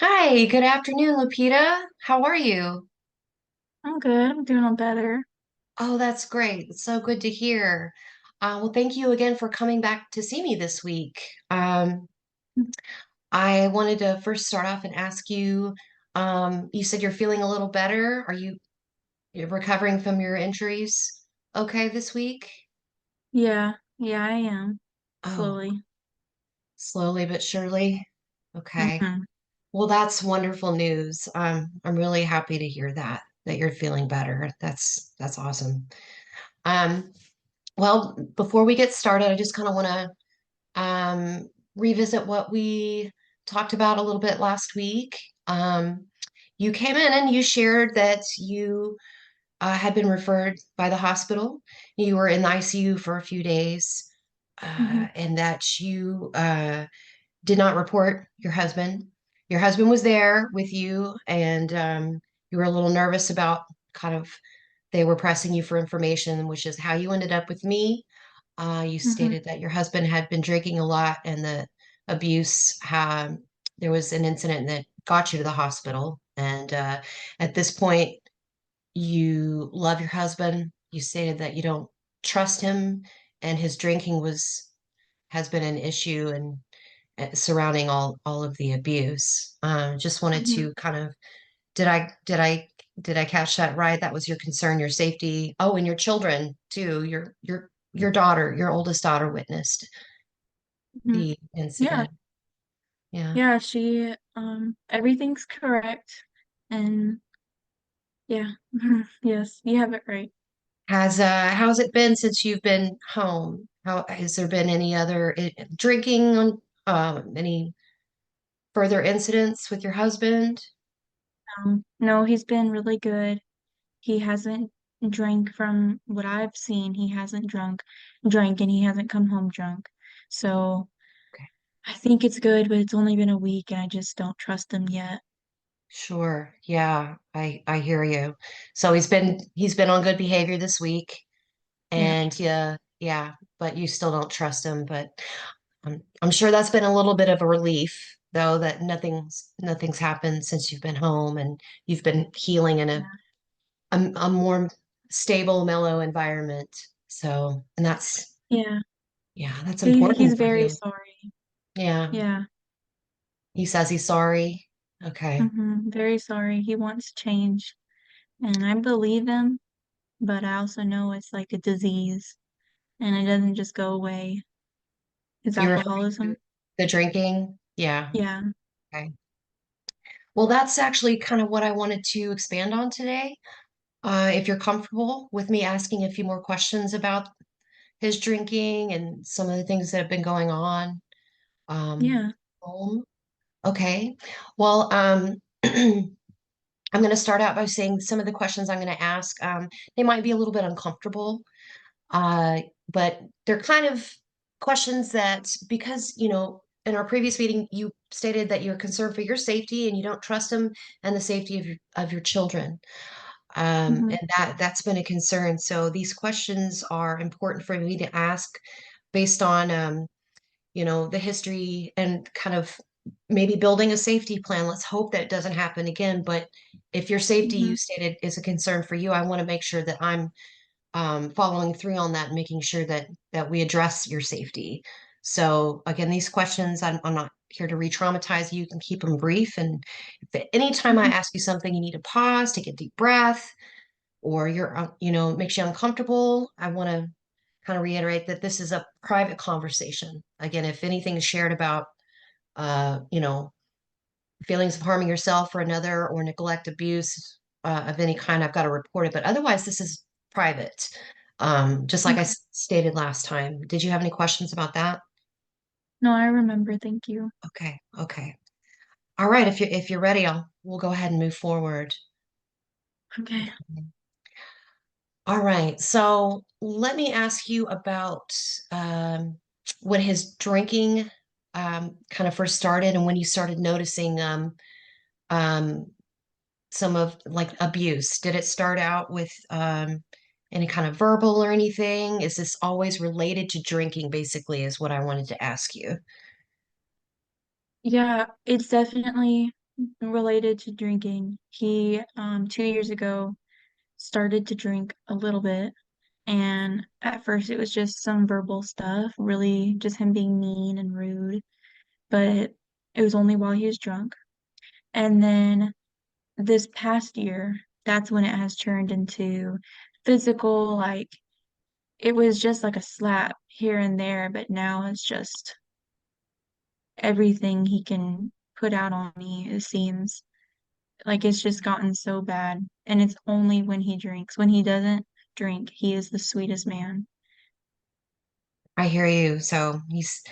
Hi, good afternoon, Lupita. How are you? I'm good. I'm doing better. Oh, that's great. It's so good to hear. Well, thank you again for coming back to see me this week. I wanted to first start off and ask you, you said you're feeling a little better. You're recovering from your injuries okay this week? Yeah, I am. Oh, Slowly. slowly but surely. Okay. Hmm. Well, that's wonderful news. I'm really happy to hear that you're feeling better. That's awesome. Um, Well, before we get started, I just kind of want to revisit what we talked about a little bit last week. You came in and you shared that you had been referred by the hospital. You were in the ICU for a few days, Hmm. and that you did not report your husband. Your husband was there with you, and you were a little nervous about kind of they were pressing you for information, which is how you ended up with me. You Hmm. stated that your husband had been drinking a lot and the abuse, there was an incident that got you to the hospital. And at this point, you love your husband. You stated that you don't trust him, and his drinking has been an issue and surrounding all of the abuse. Just wanted Hmm. to kind of did I catch that right? That was your concern, your safety. Oh, and your children too. Your daughter, your oldest daughter witnessed Hmm. the Yeah, incident. Yeah. yeah, everything's correct. And yeah, yes, you have it right. How's it been since you've been home? How has there been any other drinking on any further incidents with your husband? No, he's been really good. He hasn't drank from what I've seen. He hasn't drank and he hasn't come home drunk. So Okay. I think it's good, but it's only been a week and I just don't trust him yet. Sure. Yeah, I hear you. So he's been on good behavior this week. Yeah. And yeah, but you still don't trust him. But I'm sure that's been a little bit of a relief, though, that nothing's happened since you've been home and you've been healing in a more stable, mellow environment. So, and Yeah. yeah, that's He's important for very you. sorry. Yeah, Yeah. he says he's sorry. Okay, Very sorry. He wants change. And I believe him, but I also know it's like a disease and it doesn't just go away. It's you're referring to alcoholism. the drinking. Yeah. Yeah. Okay. Well, that's actually kind of what I wanted to expand on today. If you're comfortable with me asking a few more questions about his drinking and some of the things that have been going on Yeah. home. Okay. Well, I'm going to start out by saying some of the questions I'm going to ask, they might be a little bit uncomfortable, uh, but they're kind of questions that, because, in our previous meeting, you stated that you're concerned for your safety and you don't trust him and the safety of your children. Hmm. And that's been a concern. So these questions are important for me to ask based on the history and kind of maybe building a safety plan. Let's hope that it doesn't happen again. But if your safety Hmm. you stated is a concern for you, I want to make sure that I'm following through on that and making sure that we address your safety. So again, these questions, I'm not here to re-traumatize you. You can keep them brief. And if at any time I Hmm. ask you something, you need to pause, take a deep breath, or makes you uncomfortable, I want to kind of reiterate that this is a private conversation. Again, if anything is shared about, uh, you know, feelings of harming yourself or another or neglect, abuse of any kind, I've got to report it. But otherwise, this is private. Just like I Okay. stated last time. Did you have any questions about that? No, I remember. Thank you. Okay. Okay. All right. If you're ready, we'll go ahead and move forward. Okay. All right. So let me ask you about um, when his drinking kind of first started and when you started noticing um, some of like abuse. Did it start out with any kind of verbal or anything? Is this always related to drinking, basically, is what I wanted to ask you. Yeah, it's definitely related to drinking. He 2 years ago started to drink a little bit, and at first it was just some verbal stuff, really just him being mean and rude, but it was only while he was drunk. And then this past year, that's when it has turned into physical, like it was just like a slap here and there, but now it's just everything he can put out on me, it seems. Like it's just gotten so bad. And it's only when he drinks. When he doesn't drink, he is the sweetest man. I hear you. So he's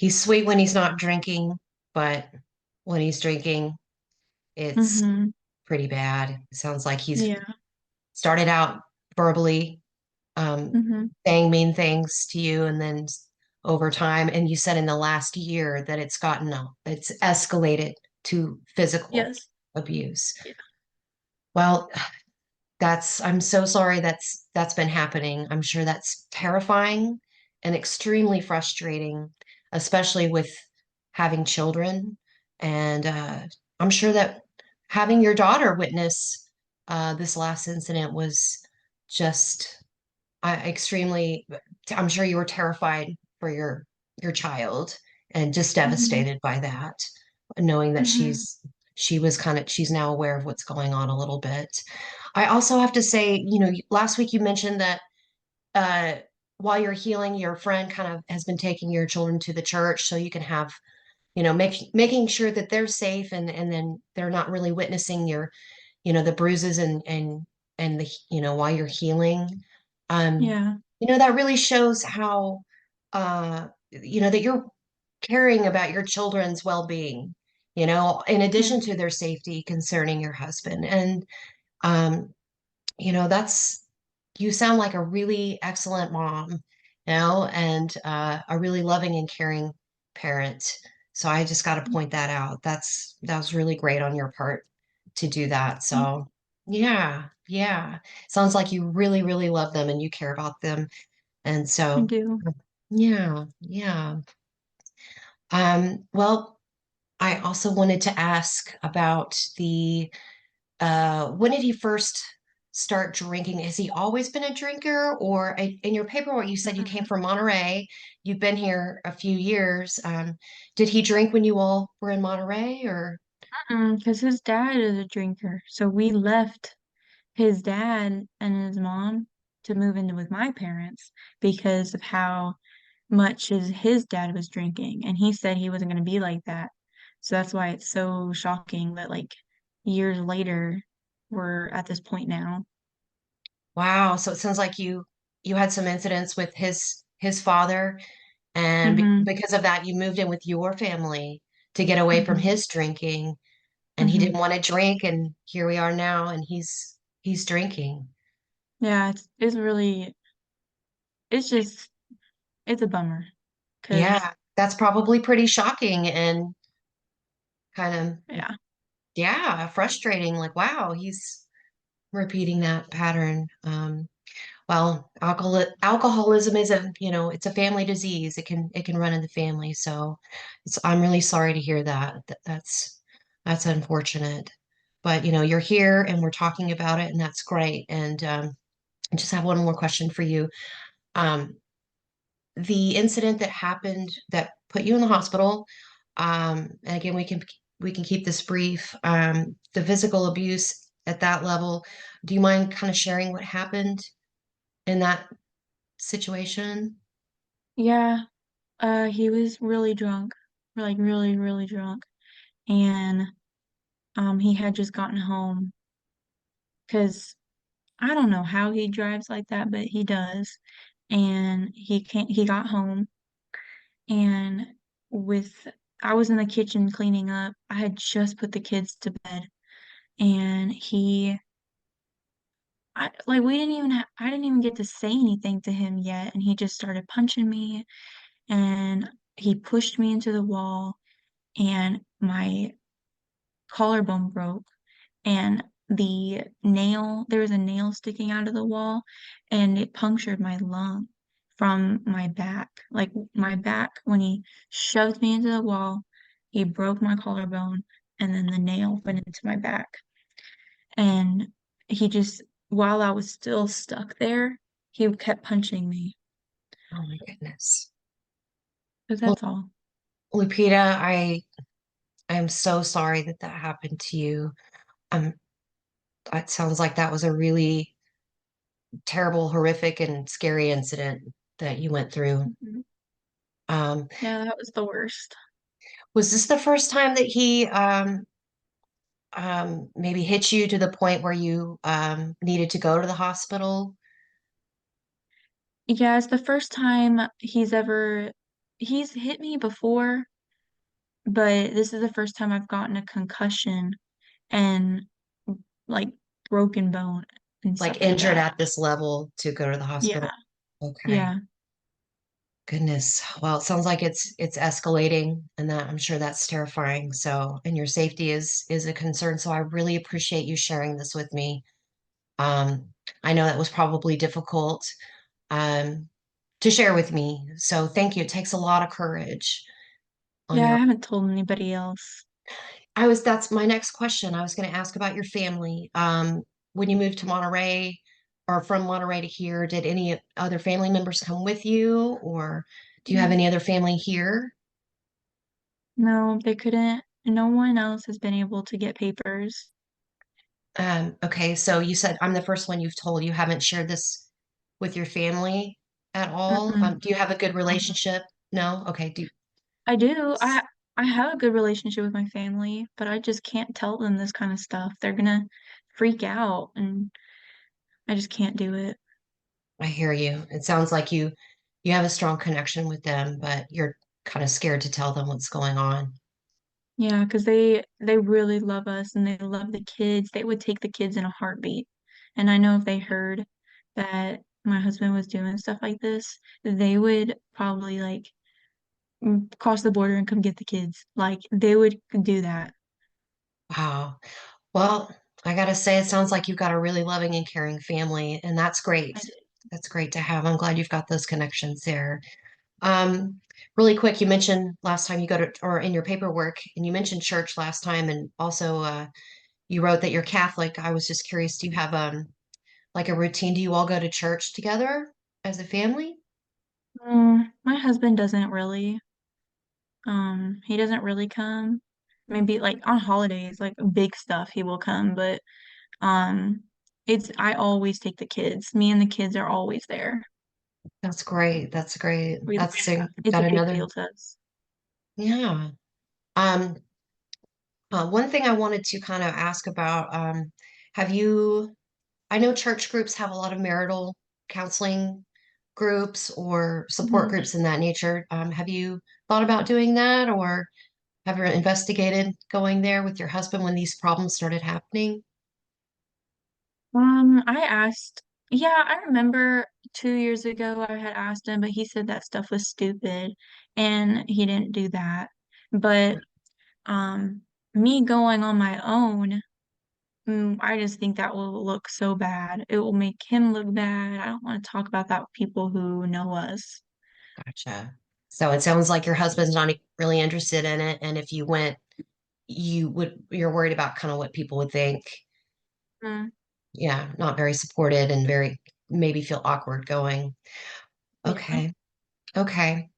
sweet when he's not drinking, but when he's drinking, it's Mm-hmm. pretty bad. It sounds like he's Yeah. started out verbally Mm-hmm. saying mean things to you, and then over time, and you said in the last year that it's escalated to physical Yes. abuse. Yeah. Well, I'm so sorry that's been happening. I'm sure that's terrifying and extremely frustrating, especially with having children. And I'm sure that having your daughter witness this last incident was just extremely, I'm sure you were terrified for your child and just Mm-hmm. devastated by that, knowing that Mm-hmm. she's now aware of what's going on a little bit. I also have to say, last week you mentioned that uh, while you're healing, your friend kind of has been taking your children to the church so you can have, making sure that they're safe and then they're not really witnessing the bruises and while you're healing. Um, Yeah. that really shows how that you're caring about your children's well-being, in Yeah. addition to their safety concerning your husband. And um, that's you sound like a really excellent mom, and a really loving and caring parent. So I just got to point that out. That was really great on your part to do that. So yeah, yeah. Sounds like you really, really love them and you care about them. And I so do. yeah, yeah. Well, I also wanted to ask about when did he first start drinking? Has he always been a drinker? Or in your paperwork, you said you came Mm-mm. from Monterey. You've been here a few years. Did he drink when you all were in Monterey or? Because his dad is a drinker. So we left his dad and his mom to move in with my parents because of how much his dad was drinking. And he said he wasn't going to be like that. So that's why it's so shocking that like years later, we're at this point now. Wow. So it sounds like you had some incidents with his father, and Mm-hmm. because of that, you moved in with your family to get away from Mm-hmm. his drinking, and he Mm-hmm. didn't want to drink, and here we are now, and he's drinking. Yeah, it's really, it's just, it's a bummer because, Yeah, that's probably pretty shocking and kind of, yeah. yeah, frustrating. Like, wow, he's repeating that pattern. Well, alcoholism is it's a family disease. It can run in the family. So I'm really sorry to hear that. That's unfortunate. But you're here and we're talking about it, and that's great. And I just have one more question for you. Um, the incident that happened that put you in the hospital, and again, we can keep this brief. The physical abuse at that level. Do you mind kind of sharing what happened in that situation? Yeah, he was really drunk, like really, really drunk. And he had just gotten home because I don't know how he drives like that, but he does. And he got home and with I was in the kitchen cleaning up. I had just put the kids to bed and I didn't even get to say anything to him yet and he just started punching me and he pushed me into the wall and my collarbone broke and there was a nail sticking out of the wall and it punctured my lung from my back. Like my back, when he shoved me into the wall, he broke my collarbone and then the nail went into my back. And he just, while I was still stuck there, he kept punching me. Oh my goodness. But Well, that's all. Lupita, I'm so sorry that that happened to you. Um, it sounds like that was a really terrible, horrific, and scary incident that you went through. Mhm. Um, Yeah, that was the worst. was this the first time that he maybe hit you to the point where you needed to go to the hospital? Yeah, it's the first time he's hit me before, but this is the first time I've gotten a concussion and like broken bone and Like stuff like injured that. at this level to go to the hospital? Yeah, Okay. yeah, Goodness. Well, it sounds like it's escalating and that I'm sure that's terrifying. So, and your safety is a concern. So I really appreciate you sharing this with me. Um, I know that was probably difficult um to share with me. So thank you. It takes a lot of courage on yeah. I your haven't told anybody else. that's my next question. I was going to ask about your family. When you moved to Monterey or from Monterey to here, did any other family members come with you or do you have Mm. any other family here? No, they couldn't. No one else has been able to get papers. Okay, so you said I'm the first one you've told. You haven't shared this with your family at all. Mm-mm. Do you have a good relationship? No? Okay. I do. I have a good relationship with my family, but I just can't tell them this kind of stuff. They're gonna freak out, and I just can't do it. I hear you. It sounds like you have a strong connection with them, but you're kind of scared to tell them what's going on. Yeah, because they really love us and they love the kids. They would take the kids in a heartbeat. And I know if they heard that my husband was doing stuff like this, they would probably like cross the border and come get the kids. Like they would do that. Wow. Well, I gotta say, it sounds like you've got a really loving and caring family, and that's great. I did. That's great to have. I'm glad you've got those connections there. Um, Really quick, you mentioned last time you go to, or in your paperwork, and you mentioned church last time, and also you wrote that you're Catholic. I was just curious, do you have like a routine? Do you all go to church together as a family? My husband doesn't really. He doesn't really come. Maybe like on holidays, like big stuff, he will come, but um, it's I always take the kids. Me and the kids are always there. That's great. That's great. We That's It's got a big another, deal to us. yeah. Um, one thing I wanted to kind of ask about, have you I know church groups have a lot of marital counseling groups or support Mhm. groups in that nature. Have you thought about doing that or have you investigated going there with your husband when these problems started happening? I asked, yeah, I remember 2 years ago I had asked him, but he said that stuff was stupid and he didn't do that. But um, me going on my own, I just think that will look so bad. It will make him look bad. I don't want to talk about that with people who know us. Gotcha. So it sounds like your husband's not really interested in it, and if you went, you're worried about kind of what people would think. Mm, Yeah, not very supported and very maybe feel awkward going. yeah. Okay. Okay.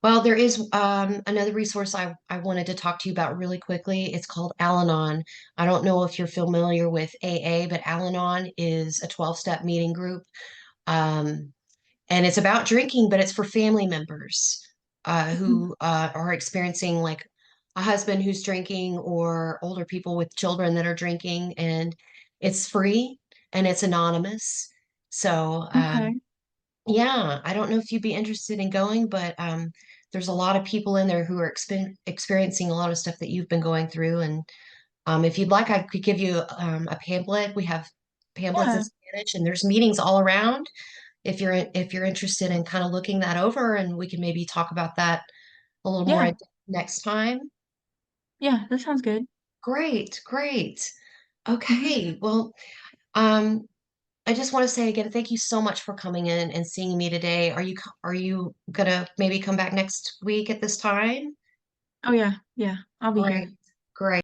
Well, there is another resource I wanted to talk to you about really quickly. It's called Al-Anon. I don't know if you're familiar with AA, but Al-Anon is a 12-step meeting group. Um, and it's about drinking, but it's for family members Mhm. who are experiencing like a husband who's drinking or older people with children that are drinking. And it's free and it's anonymous. So, Okay. yeah, I don't know if you'd be interested in going, but there's a lot of people in there who are experiencing a lot of stuff that you've been going through. And if you'd like, I could give you a pamphlet. We have pamphlets in Yeah. Spanish, and there's meetings all around. If you're interested in kind of looking that over, and we can maybe talk about that a little more Yeah. next time. Yeah. That sounds good. Great, great. Hmm. Okay, well, um, I just want to say again, thank you so much for coming in and seeing me today. Are you gonna maybe come back next week at this time? Oh, yeah. Yeah. I'll be Great, here. great.